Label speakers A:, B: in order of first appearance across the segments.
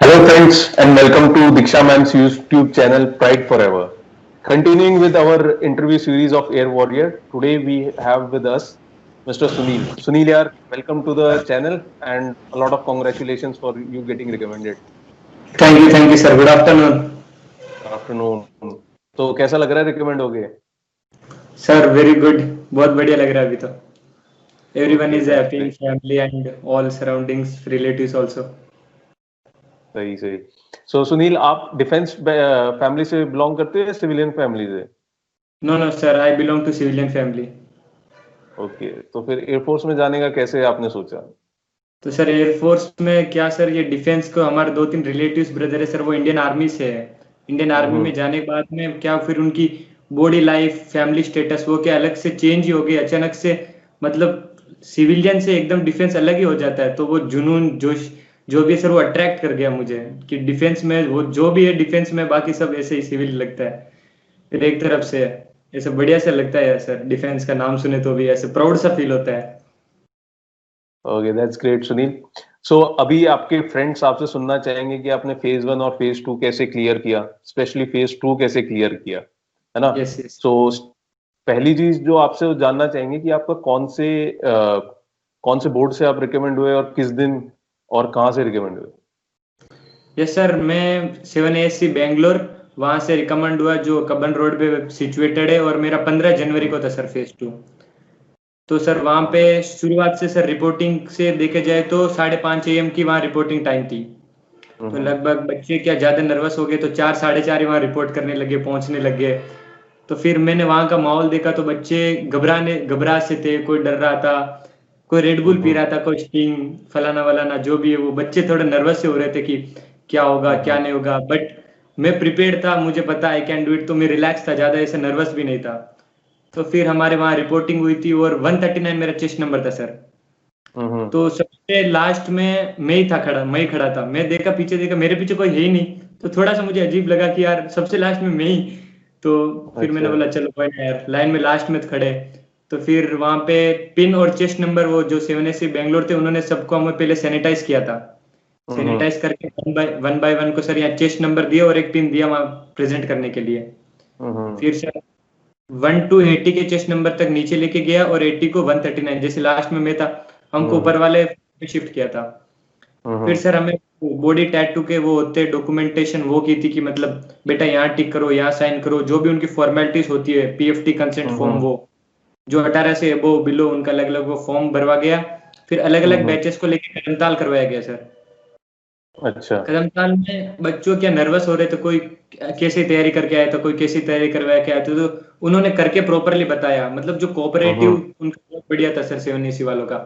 A: Hello, friends, and welcome to Diksha Man's YouTube channel Pride Forever. Continuing with our interview series of Air Warrior, today we have with us Mr. Sunil. Sunil, yaar, welcome to the channel and a lot of congratulations for you getting recommended.
B: Thank you sir. Good afternoon.
A: Afternoon. तो कैसा लग रहा है recommend हो गए?
B: Sir very good. बहुत बढ़िया लग रहा है अभी तो। Everyone
A: Okay,
B: is
A: that's
B: happy in
A: great.
B: Family and all surroundings relatives also.
A: सही सही। So सुनील, आप डिफेंस फैमिली से बिलोंग करते हैं या सिविलियन फैमिली से?
B: No no sir, I belong to civilian family.
A: Okay, तो फिर एयरफोर्स में जाने का कैसे आपने सोचा?
B: तो सर एयरफोर्स में क्या सर, ये डिफेंस को हमारे दो तीन रिलेटिव्स ब्रदर है सर, वो इंडियन आर्मी से है। इंडियन आर्मी में
A: हम्म।
B: जाने के बाद में क्या फिर उनकी बॉडी लाइफ फैमिली स्टेटस वो क्या अलग से चेंज ही हो गई अचानक से। मतलब सिविलियन से एकदम डिफेंस अलग ही हो जाता है, तो वो जुनून जोश जो भी है सर वो अट्रैक्ट कर गया मुझे कि डिफेंस में वो जो भी है डिफेंस में, बाकी सब ऐसे ही सिविल लगता है। फिर एक तरफ से ऐसे बढ़िया सा लगता है सर, डिफेंस का नाम सुने तो भी ऐसे प्राउड सा फील होता है।
A: Okay, that's great Sunil. So अभी आपके फ्रेंड्स आपसे सुनना चाहेंगे कि आपने फेज 1 और फेज 2 कैसे क्लियर किया, स्पेशली फेज 2 कैसे क्लियर किया, है ना?
B: Yes yes.
A: सो पहली चीज जो आपसे वो जानना चाहेंगे कि आपका कौन से बोर्ड से आप रिकमेंड हुए और किस दिन और कहाँ से रिकमेंड हुए?
B: यस सर, मैं 7 ASC बेंगलोर वहां से रिकमेंड हुआ, जो कब्बन रोड पे सिचुएटेड है, और मेरा 15 जनवरी को था सर फेज 2। तो सर वहां पे शुरुआत से सर रिपोर्टिंग से देखे जाए तो 5:30 AM की वहाँ रिपोर्टिंग टाइम थी। तो
A: हम्म।
B: लगभग बच्चे क्या ज्यादा नर्वस हो गए, तो 4 4:30 ही वहाँ रिपोर्ट करने लगे, पहुंचने लगे। तो फिर मैंने वहां का माहौल देखा तो बच्चे घबरा से थे, कोई डर रहा था, कोई रेडबुल पी
A: हम्म।
B: रहा था, कोई स्टिंग फलाना वालाना जो भी है, वो बच्चे थोड़े नर्वस से हो रहे थे कि क्या होगा क्या
A: हम्म।
B: नहीं होगा। बट मैं प्रिपेयर्ड था, मुझे पता आई कैन डू इट, तो मैं रिलैक्स था, ज्यादा ऐसे नर्वस भी नहीं था। तो फिर हमारे वहाँ रिपोर्टिंग हुई थी और 139 मेरा चेस्ट नंबर था सर।
A: हम्म।
B: तो सबसे लास्ट में मैं ही था खड़ा, मैं ही खड़ा था। मैं देखा पीछे, देखा मेरे पीछे कोई है ही नहीं, तो थोड़ा सा मुझे अजीब लगा कि यार सबसे लास्ट में मैं ही। तो फिर मैंने
A: अच्छा।
B: बोला चलो कोई ना यार, लाइन में लास्ट में तो खड़े। तो फिर वहां पे पिन और चेस्ट नंबर वो जो 7 AC बेंगलोर थे उन्होंने सबको हमें पहले सैनिटाइज किया था।
A: हम्म।
B: सैनिटाइज करके वन बाय वन को सर यहाँ चेस्ट नंबर दिया और एक पिन दिया वहाँ प्रेजेंट करने के लिए।
A: हम्म।
B: फिर सर 1 to 80 के चेस्ट नंबर तक नीचे लेके गया, और 80 को 139 जैसे लास्ट में मैं था, हमको
A: हम्म।
B: ऊपर वाले पे शिफ्ट किया था। फिर
A: हम्म।
B: सर हमें बॉडी टैटू के वो होते डॉक्यूमेंटेशन वो की थी कि मतलब बेटा यहाँ टिक करो, यहाँ साइन करो, जो भी उनकी फॉर्मेलिटीज होती है, PFT कंसेंट फॉर्म,
A: हम्म।
B: वो जो 18 से अबो बिलो उनका अलग अलग वो फॉर्म भरवा गया। फिर अलग अलग
A: हम्म।
B: बैचेस को लेकर कदमताल करवाया गया सर।
A: अच्छा।
B: कदमताल में बच्चों क्या नर्वस हो रहे थे, कोई कैसी तैयारी करके आया था, कोई कैसी तैयारी करवा के आया था, तो उन्होंने करके प्रॉपरली बताया। मतलब जो कोऑपरेटिव
A: हम्म।
B: उनका बहुत बढ़िया था सर 7 AC वालों का।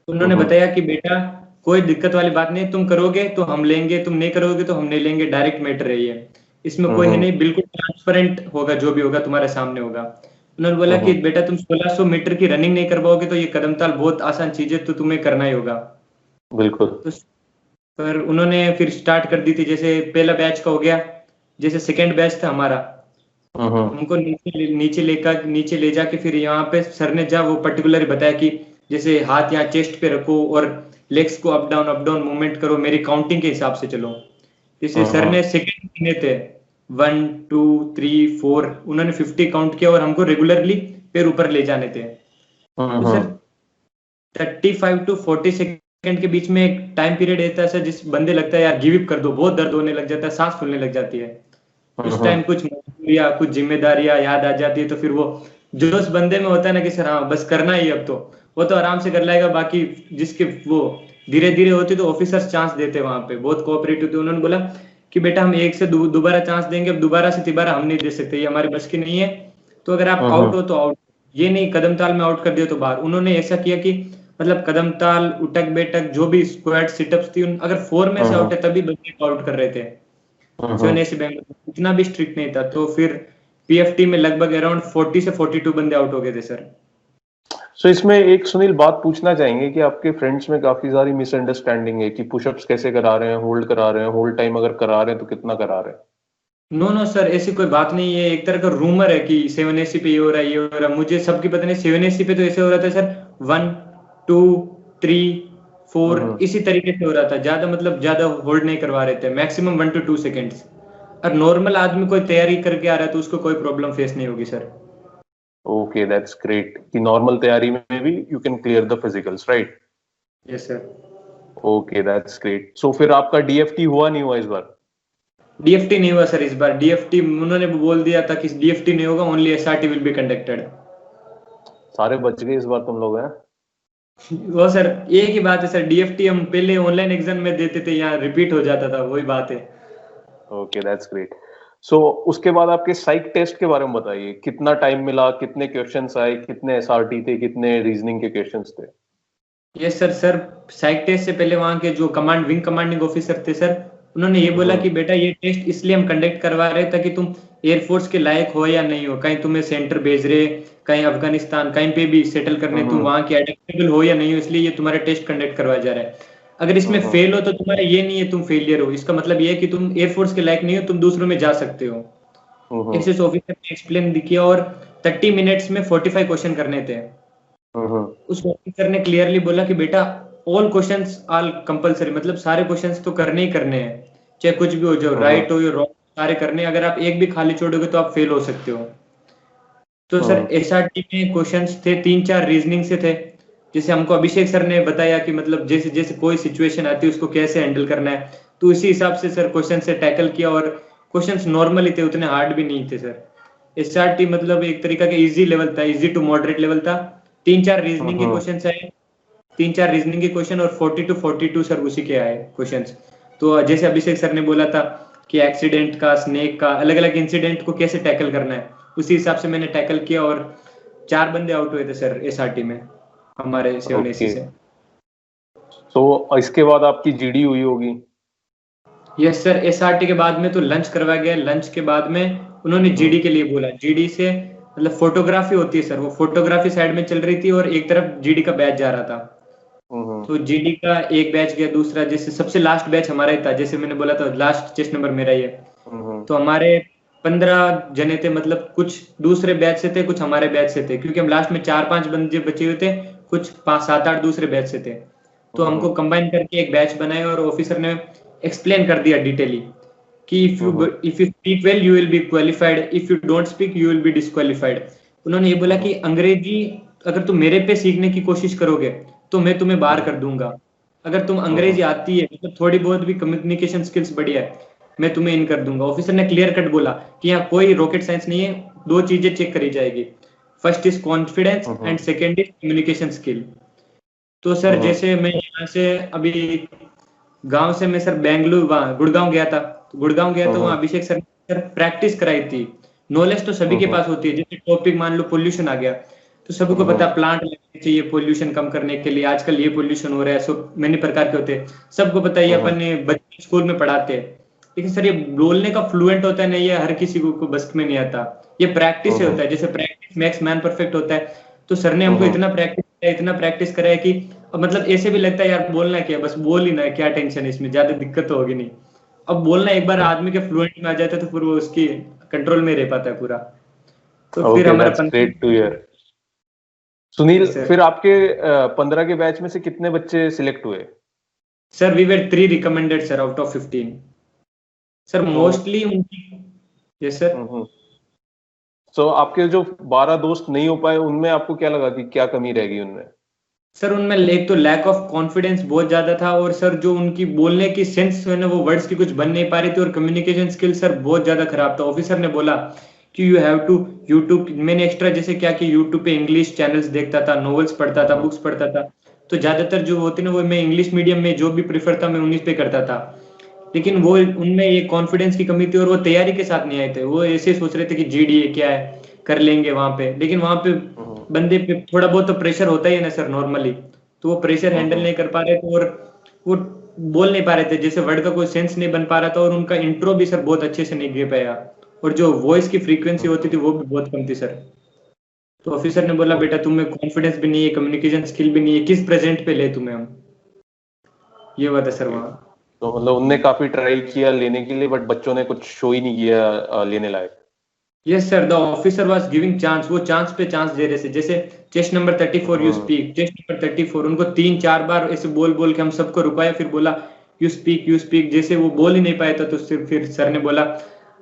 B: उन्होंने
A: हम्म।
B: बताया कि बेटा कोई दिक्कत वाली बात नहीं, तुम करोगे तो हम लेंगे, तुम नहीं करोगे तो हम नहीं लेंगे, डायरेक्ट मैटर है ये, इसमें कोई है
A: हम्म।
B: नहीं, बिल्कुल ट्रांसपेरेंट होगा, जो भी होगा तुम्हारे सामने होगा। उन्होंने बोला कि
A: हम्म।
B: बेटा तुम 1600 मीटर की रनिंग नहीं कर पाओगे तो ये कदमताल बहुत आसान चीज है, तो तुम्हें करना ही होगा।
A: बिल्कुल।
B: तो पर उन्होंने फिर स्टार्ट कर दी थी, जैसे पहला बैच का हो गया, जैसे सेकंड बैच था हमारा,
A: हम्म।
B: हमको नीचे ले जाके फिर यहाँ पे सर ने जब वो पर्टिकुलर बताया कि जैसे हाथ यहाँ चेस्ट पे रखो और लेग्स को अप डाउन मूवमेंट करो, मेरी काउंटिंग के हिसाब से चलो। जैसे सर
A: हम्म।
B: ने सेकंड गिने थे 1 2 3 4, उन्होंने 50 काउंट किया और हमको रेगुलरली पैर ऊपर ले जाने थे। तो सर
A: हम्म।
B: 35 to 40 सेकंड के बीच में एक टाइम पीरियड रहता है सर, जिस बंदे लगता है यार गिव अप कर दो, बहुत दर्द होने लग जाता है, सांस फूलने लग जाती है। उस
A: हम्म।
B: टाइम कुछ मजबूरियां कुछ जिम्मेदारियां याद आ जाती है, तो फिर वो जो उस बंदे में होता है ना कि सर हाँ बस करना ही है अब तो, वो तो आराम से कर लेगा। बाकी जिसके वो धीरे धीरे होती तो ऑफिसर्स चांस देते, वहां पे बहुत कोऑपरेटिव थे। उन्होंने बोला कि बेटा हम एक से दोबारा चांस देंगे, अब दोबारा से तिबारा हम नहीं दे सकते, ये हमारे बस की नहीं है। तो अगर आप आउट हो तो आउट, ये नहीं कदम ताल में आउट कर दिया तो बाहर। उन्होंने ऐसा किया कि मतलब कदम ताल उठक बैठक जो भी स्क्वाड सिटअप्स थी अगर 4 में से आउट है तभी बंदे को आउट कर रहे थे।
A: हम्म।
B: 7 AC बेंगलोर इतना भी स्ट्रिक्ट नहीं था, तो फिर PFT में लगभग अराउंड 40 से 42 बंदे आउट हो गए थे सर।
A: सो इसमें एक सुनील बात पूछना चाहेंगे कि आपके फ्रेंड्स में काफी सारी मिसअंडरस्टैंडिंग है कि पुशअप्स कैसे करा रहे हैं, होल्ड करा रहे हैं, होल्ड टाइम अगर करा रहे हैं तो कितना करा रहे हैं?
B: नो नो सर, ऐसी कोई बात नहीं है, एक तरह का रूमर है कि 7 AC पे ये हो रहा है ये हो रहा है, मुझे सबकी पता नहीं। 7 AC पे तो ऐसे हो रहा था सर, 1 2 3 4 इसी तरीके से हो रहा था, ज्यादा मतलब ज्यादा होल्ड नहीं करवा रहे थे, मैक्सिमम 1 to 2 सेकेंड्स। और नॉर्मल आदमी कोई तैयारी करके आ रहा है तो उसको कोई प्रॉब्लम फेस नहीं होगी सर।
A: ओके, दैट्स ग्रेट कि नॉर्मल तैयारी में भी you can clear the physicals, right?
B: Yes sir.
A: Okay, that's great. So फिर आपका डीएफटी हुआ नहीं हुआ इस बार?
B: डीएफटी नहीं हुआ सर इस बार। डीएफटी उन्होंने बोल दिया था कि डीएफटी नहीं होगा, only SRT will be conducted.
A: सारे बच गए इस बार तुम लोग हैं।
B: वो सर एक ही बात है सर, डीएफटी हम पहले ऑनलाइन एग्जाम में देते थे, यहाँ रिपीट हो जाता था, वही बात है।
A: Okay, that's great. सो उसके बाद आपके साइक टेस्ट के बारे में बताइए, कितना टाइम मिला, कितने क्वेश्चंस आए, कितने एसआरटी थे, कितने रीजनिंग के क्वेश्चंस थे?
B: Yes sir. सर साइक टेस्ट से पहले वहाँ के जो विंग कमांडिंग ऑफिसर थे सर, उन्होंने ये बोला कि बेटा ये टेस्ट इसलिए हम कंडक्ट करवा रहे हैं ताकि तुम एयरफोर्स के लायक हो या नहीं हो, कहीं तुम्हें सेंटर भेज रहे, कहीं अफगानिस्तान कहीं पे भी सेटल करने, तुम वहाँ के एडेप्टेबल हो या नहीं हो, इसलिए ये तुम्हारा टेस्ट कंडक्ट करवाया जा रहा है। अगर इसमें फेल हो तो तुम्हारा ये नहीं है तुम फेलियर हो, इसका मतलब ये है कि तुम एयरफोर्स के लायक नहीं हो, तुम दूसरों में जा सकते हो। एसएस ऑफिसर ने एक्सप्लेन किया और 30 मिनट्स में 45 क्वेश्चन करने थे। उस ऑफिसर ने क्लियरली बोला कि बेटा ऑल क्वेश्चंस आर कंपलसरी, मतलब सारे क्वेश्चंस तो करने ही करने हैं, चाहे कुछ भी हो जाओ, राइट हो या रॉन्ग, सारे करने। अगर आप एक भी खाली छोड़ोगे तो आप फेल हो सकते हो। तो सर एसआरटी में क्वेश्चंस थे 3-4 रीजनिंग से थे, जैसे हमको अभिषेक सर ने बताया कि मतलब जैसे जैसे कोई सिचुएशन आती है उसको कैसे हैंडल करना है, तो इसी हिसाब से सर क्वेश्चन से टैकल किया। और क्वेश्चंस नॉर्मल ही थे, उतने हार्ड भी नहीं थे सर। एसआरटी मतलब एक तरीका का इजी लेवल था, इजी टू मॉडरेट लेवल था। 3-4 रीजनिंग के क्वेश्चन आए, 3-4 रीजनिंग के क्वेश्चन, और 40 to 42 सर उसी के आए क्वेश्चंस। तो जैसे अभिषेक सर ने बोला था कि एक्सीडेंट का, स्नेक का, अलग अलग इंसिडेंट को कैसे टैकल करना है, उसी हिसाब से मैंने टैकल किया। और 4 बंदे आउट हुए थे सर एसआरटी में हमारे 7AC से।
A: तो इसके बाद आपकी जीडी हुई होगी?
B: Yes sir. एसआरटी के बाद में तो लंच करवाया गया, लंच के बाद में उन्होंने जीडी के लिए बोला। जीडी से मतलब फोटोग्राफी होती है सर, वो फोटोग्राफी साइड में चल रही थी और एक तरफ जीडी का बैच जा रहा था। तो जीडी का एक बैच गया, दूसरा जैसे सबसे लास्ट बैच हमारा ही था, जैसे मैंने बोला था लास्ट चेस्ट नंबर मेरा ही है। तो हमारे 15 जने थे, मतलब कुछ दूसरे बैच से थे, कुछ हमारे बैच से थे, क्योंकि हम लास्ट में 4-5 बंदे बचे हुए थे, कुछ 5-7-8 दूसरे बैच से थे। तो हमको कंबाइन करके एक बैच बनाए और ऑफिसर ने एक्सप्लेन कर दिया डिटेली कि if you speak well you will be qualified, if you don't speak you will be disqualified. उन्होंने ये बोला कि अंग्रेजी अगर तुम मेरे पे सीखने की कोशिश करोगे तो मैं तुम्हें बाहर कर दूंगा, अगर तुम अंग्रेजी आती है, मतलब थोड़ी बहुत भी कम्युनिकेशन स्किल्स बढ़िया है, मैं तुम्हें इन कर दूंगा। ऑफिसर ने क्लियर कट बोला कि यहाँ कोई रॉकेट साइंस नहीं है, 2 चीजें चेक करी जाएगी, first is confidence and second is communication skill. तो सर जैसे मैं यहाँ से अभी गांव से मैं सर बेंगलुरु वहाँ गुड़गांव गया था, तो गुड़गांव गया तो वहाँ अभिषेक सर ने प्रैक्टिस कराई थी। नॉलेज तो सभी के पास होती है, जैसे टॉपिक मान लो पोल्यूशन आ गया तो सभी को पता प्लांट लगाने चाहिए पोल्यूशन कम करने के लिए, आजकल ये पोल्यूशन हो रहा है, सो मैनी प्रकार के होते हैं, सबको पता है, ये अपन ने बच्चे स्कूल में पढ़ाते हैं। लेकिन सर ये बोलने का फ्लुएंट होता है नहीं, ये हर किसी को बस में नहीं आता, ये प्रैक्टिस से होता है, जैसे प्रैक्टिस मेक्स मैन परफेक्ट होता है। तो सर ने हमको इतना प्रैक्टिस कराया कि अब मतलब ऐसे भी लगता है यार बोलना क्या, बस बोल ही ना, क्या टेंशन है इसमें, ज्यादा दिक्कत तो होगी नहीं। अब बोलना एक बार आदमी के फ्लुएंट में आ जाता है तो फिर वो उसकी कंट्रोल में रह पाता है पूरा। तो फिर हमारा
A: ग्रेट टू हियर। सुनील, फिर आपके 15 के बैच में से कितने बच्चे सिलेक्ट हुए?
B: Sir we were 3 recommended sir out of 15 sir, mostly उनकी। Yes sir.
A: सो आपके जो 12 दोस्त नहीं हो पाए उनमें आपको क्या लगा कि क्या कमी रह गई उनमें?
B: सर उनमें एक तो लैक ऑफ कॉन्फिडेंस बहुत ज्यादा था, और सर जो उनकी बोलने की सेंस है ना, वो वर्ड्स की कुछ बन नहीं पा रही थी, और कम्युनिकेशन स्किल सर बहुत ज्यादा खराब था। ऑफिसर ने बोला कि यू हैव टू यूट्यूब, मैंने एक्स्ट्रा जैसे क्या कि यूट्यूब पे इंग्लिश चैनल्स देखता था, नॉवेल्स पढ़ता था, बुक्स पढ़ता था, तो ज्यादातर जो होती ना वो मैं इंग्लिश मीडियम में जो भी प्रीफर था मैं उन्हीं पे करता था। लेकिन वो उनमें ये कॉन्फिडेंस की कमी थी और वो तैयारी के साथ नहीं आए थे, वो ऐसे सोच रहे थे कि जीडीए क्या है, कर लेंगे वहां पे, लेकिन वहां पे बंदे पे थोड़ा बहुत तो प्रेशर होता ही है ना सर नॉर्मली, तो वो प्रेशर हैंडल नहीं कर पा रहे थे, और वो बोल नहीं पा रहे थे, जैसे वर्ड का कोई सेंस नहीं बन पा रहा था, और उनका इंट्रो भी सर बहुत अच्छे से नहीं दे पाया, और जो वॉइस की फ्रीक्वेंसी होती थी वो भी बहुत कम थी सर। तो ऑफिसर ने बोला बेटा तुम्हें कॉन्फिडेंस भी नहीं है, कम्युनिकेशन स्किल भी नहीं है, किस प्रेजेंट पे ले तुम्हें हम, ये बात है सर वहाँ।
A: तो मतलब उनने काफी ट्राई किया लेने के लिए, बट बच्चों ने कुछ शो ही नहीं किया लेने लायक।
B: Yes sir, the officer was giving chance, वो चांस पे चांस दे रहे थे। जैसे chest number 34 you speak, chest number 34, उनको 3-4 बार ऐसे बोल बोल के हम सबको रुकाया, फिर बोला यू स्पीक यू स्पीक। जैसे वो बोल ही नहीं पाया था तो सिर्फ फिर सर ने बोला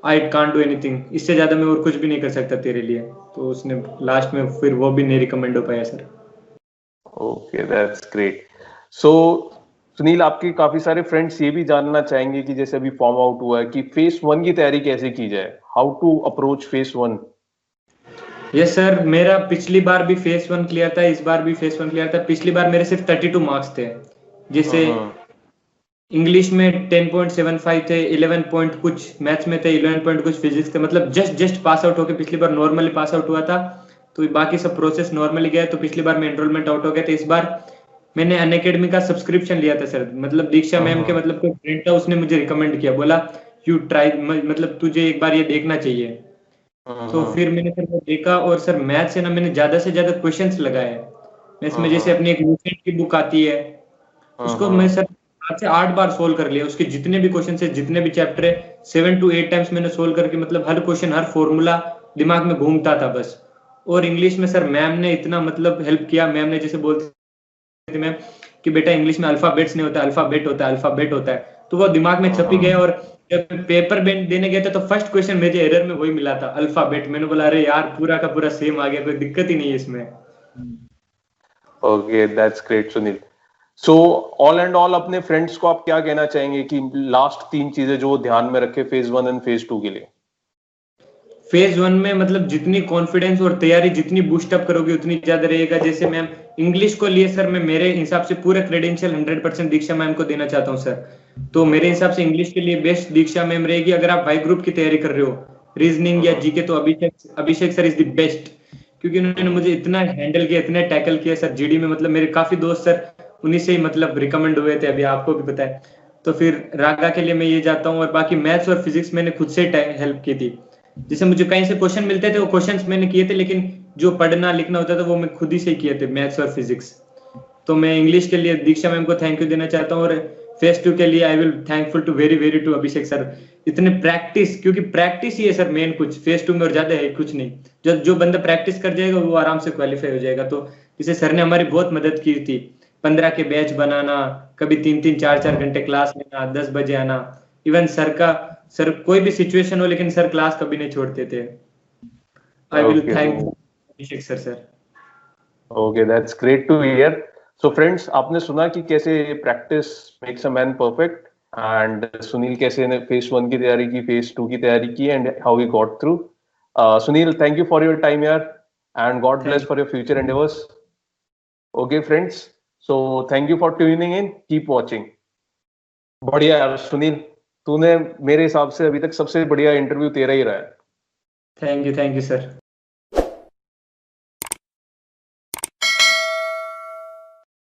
B: आई कांट डू एनीथिंग, इससे ज्यादा मैं और कुछ भी नहीं कर सकता तेरे लिए। तो उसने लास्ट में फिर वो भी नहीं रिकमेंड हो पाया sir.
A: Okay, that's great. So Sunil, आपके काफी सारे फ्रेंड्स ये भी जानना चाहेंगे कि जैसे अभी फॉर्म आउट हुआ है कि फेस 1 की तैयारी कैसे की जाए, how to approach phase 1।
B: Yes sir, मेरा पिछली बार भी फेस 1 क्लियर था, इस बार भी फेस 1 क्लियर था। पिछली बार मेरे सिर्फ 32 मार्क्स थे। जैसे इंग्लिश में 10.75 थे, 11 पॉइंट कुछ मैथ्स में थे, 11 पॉइंट कुछ फिजिक्स थे। मतलब जस्ट जस्ट पास आउट होके पिछली बार नॉर्मली पास आउट हुआ था। तो बाकी सब प्रोसेस नॉर्मली गया, तो पिछली बार मैं एनरोलमेंट आउट हो गया था। इस बार मैंने अनअकैडमी का सब्सक्रिप्शन लिया था सर। मतलब दीक्षा मैम के मतलब कोई फ्रेंड था, उसने मुझे रिकमेंड किया, बोला यू ट्राई, मतलब तुझे एक बार ये देखना चाहिए। तो फिर मैंने सर वो देखा, और सर मैथ से ना मैंने ज्यादा से ज्यादा क्वेश्चंस लगाए। मैं इसमें जैसे अपनी एक लूसेंट की बुक आती है, उसको मैं सर 7 से 8 बार सोल्व कर लिया। उसके जितने भी क्वेश्चन है, जितने भी चैप्टर है, 7 to 8 टाइम्स मैंने सोल्व करके, मतलब हर क्वेश्चन हर फॉर्मूला दिमाग में घूमता था बस। और इंग्लिश में सर मैम ने इतना मतलब हेल्प किया। मैम ने जैसे बोलती थी मैम कि बेटा इंग्लिश में अल्फाबेट्स नहीं होता, अल्फाबेट होता है, अल्फाबेट होता है। तो वो दिमाग में छप ही गया। और जब पेपर बेंड देने गए थे तो फर्स्ट क्वेश्चन मुझे एरर में वही मिला था, अल्फाबेट। मैंने बोला अरे यार पूरा का पूरा सेम आ गया, कोई दिक्कत ही नहीं है इसमें।
A: Okay, that's great Sunil. So all and all अपने फ्रेंड्स को आप क्या कहना चाहेंगे कि लास्ट 3 चीजें जो वो ध्यान में रखे फेज 1 एंड फेज 2 के लिए।
B: फेज 1 में मतलब जितनी कॉन्फिडेंस और तैयारी जितनी बूस्ट अप करोगे उतनी ज्यादा रहेगा। जैसे मैम इंग्लिश को लिए सर, मैं मेरे हिसाब से पूरे क्रेडेंशियल 100% दीक्षा मैम को देना चाहता हूँ सर। तो मेरे हिसाब से इंग्लिश के लिए बेस्ट दीक्षा मैम रहेगी। अगर आप वाई ग्रुप की तैयारी कर रहे हो, रीजनिंग या जीके, तो अभिषेक अभिषेक सर इज द बेस्ट। क्योंकि उन्होंने मुझे इतना हैंडल किया, इतने टैकल किया सर जीडी में। मतलब मेरे काफी दोस्त सर उन्हीं से ही मतलब रिकमेंड हुए थे, अभी आपको भी पता है। तो फिर रागा के लिए मैं ये जाता हूँ। और बाकी मैथ्स और फिजिक्स मैंने खुद से हेल्प की थी। जैसे मुझे कहीं से क्वेश्चन मिलते थे, वो क्वेश्चंस मैंने किए थे, लेकिन जो पढ़ना लिखना होता था वो मैं खुद ही से किए थे, मैथ्स और फिजिक्स। तो मैं इंग्लिश के लिए दीक्षा मैम को थैंक यू देना चाहता हूँ। और फेस 2 के लिए I will thankful to very very to Abhishek sir. इतने प्रैक्टिस, क्योंकि प्रैक्टिस ही है सर मेन, कुछ फेस 2 में और ज्यादा है कुछ नहीं। जो जो बंदा प्रैक्टिस कर जाएगा वो आराम से क्वालिफाई हो जाएगा। तो जैसे सर ने हमारी बहुत मदद की थी, 15 के बैच बनाना, कभी 3-3 4-4 घंटे क्लास लेना, 10 बजे आना। इवन सर कोई भी सिचुएशन हो, लेकिन सर क्लास कभी नहीं छोड़ते थे। I will
A: okay,
B: thank Abhishek sir.
A: Okay, that's great to hear. So friends, आपने सुना कि कैसे practice makes a man perfect, and Sunil कैसे ने फेज 1 की तैयारी की, फेज 2 की तैयारी की, and how he got through. Sunil, thank you for your time यार, and God bless
B: thank
A: for your future endeavours. Okay friends, so thank you for tuning in, keep watching. बढ़िया यार सुनील, तूने मेरे हिसाब से अभी तक सबसे बढ़िया इंटरव्यू तेरा ही रहा है।
B: Thank you sir.